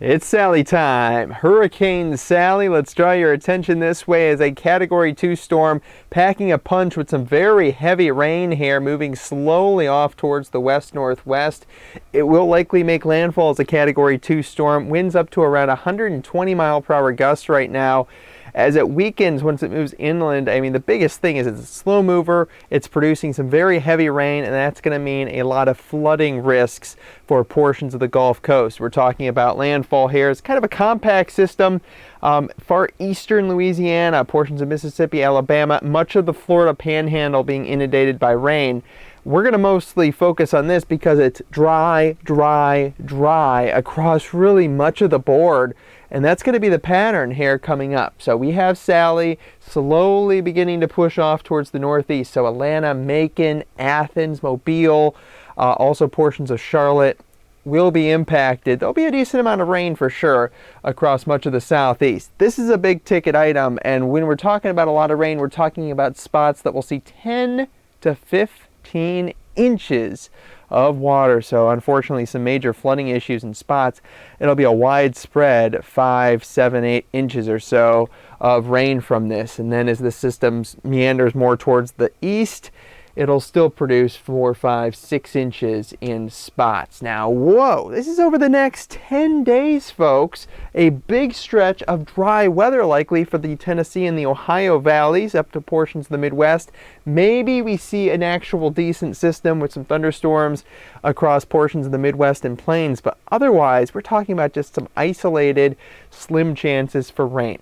It's Sally time. Hurricane Sally, let's draw your attention this way as a Category 2 storm packing a punch with some very heavy rain here, moving slowly off towards the west-northwest. It will likely make landfall as a Category 2 storm. Winds up to around 120 mile per hour gusts right now. As it weakens, once it moves inland, I mean, the biggest thing is it's a slow mover. It's producing some very heavy rain, and that's going to mean a lot of flooding risks for portions of the Gulf Coast. We're talking about landfall here. It's kind of a compact system. Far eastern Louisiana, portions of Mississippi, Alabama, much of the Florida Panhandle being inundated by rain. We're going to mostly focus on this because it's dry, dry, dry across really much of the board. And that's going to be the pattern here coming up. So we have Sally slowly beginning to push off towards the northeast. So Atlanta, Macon, Athens, Mobile, also portions of Charlotte will be impacted. There'll be a decent amount of rain for sure across much of the southeast. This is a big ticket item. And when we're talking about a lot of rain, we're talking about spots that will see 10 to 15 inches of water. So unfortunately some major flooding issues in spots. It'll be a widespread 5, 7, 8 inches or so of rain from this. And then as the system meanders more towards the east, it'll still produce 4, 5, 6 inches in spots. Now, whoa, this is over the next 10 days, folks. A big stretch of dry weather likely for the Tennessee and the Ohio valleys up to portions of the Midwest. Maybe we see an actual decent system with some thunderstorms across portions of the Midwest and plains, but otherwise, we're talking about just some isolated, slim chances for rain.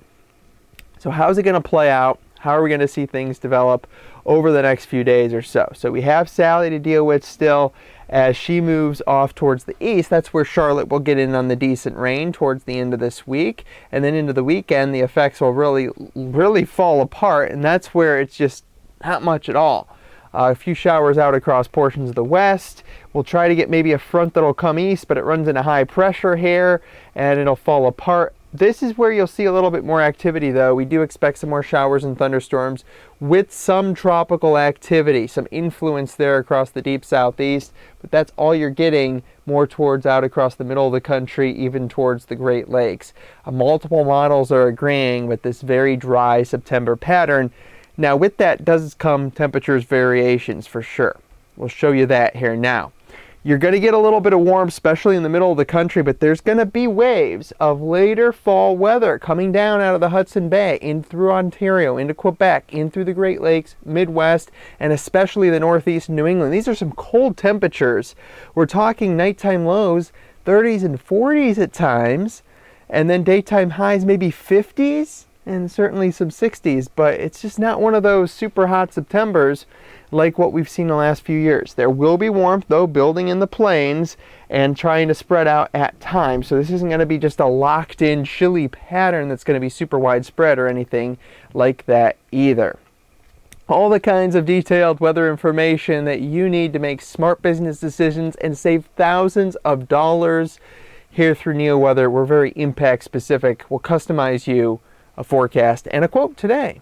So how's it going to play out? How are we going to see things develop over the next few days or so? So we have Sally to deal with still as she moves off towards the east. That's where Charlotte will get in on the decent rain towards the end of this week. And then into the weekend, the effects will really fall apart. And that's where it's just not much at all. A few showers out across portions of the west. We'll try to get maybe a front that'll come east, but it runs into high pressure here and it'll fall apart. This is where you'll see a little bit more activity, though. We do expect some more showers and thunderstorms with some tropical activity, some influence there across the deep southeast, but that's all you're getting more towards out across the middle of the country, even towards the Great Lakes. Multiple models are agreeing with this very dry September pattern. Now, with that does come temperatures variations for sure. We'll show you that here now. You're going to get a little bit of warmth, especially in the middle of the country, but there's going to be waves of later fall weather coming down out of the Hudson Bay, in through Ontario, into Quebec, in through the Great Lakes, Midwest, and especially the Northeast and New England. These are some cold temperatures. We're talking nighttime lows, 30s and 40s at times, and then daytime highs maybe 50s, and certainly some 60s, but it's just not one of those super hot Septembers like what we've seen the last few years. There will be warmth, though, building in the plains and trying to spread out at times. So this isn't going to be just a locked-in chilly pattern that's going to be super widespread or anything like that either. All the kinds of detailed weather information that you need to make smart business decisions and save thousands of dollars here through NeoWeather. We're very impact specific. We'll customize you a forecast and a quote today.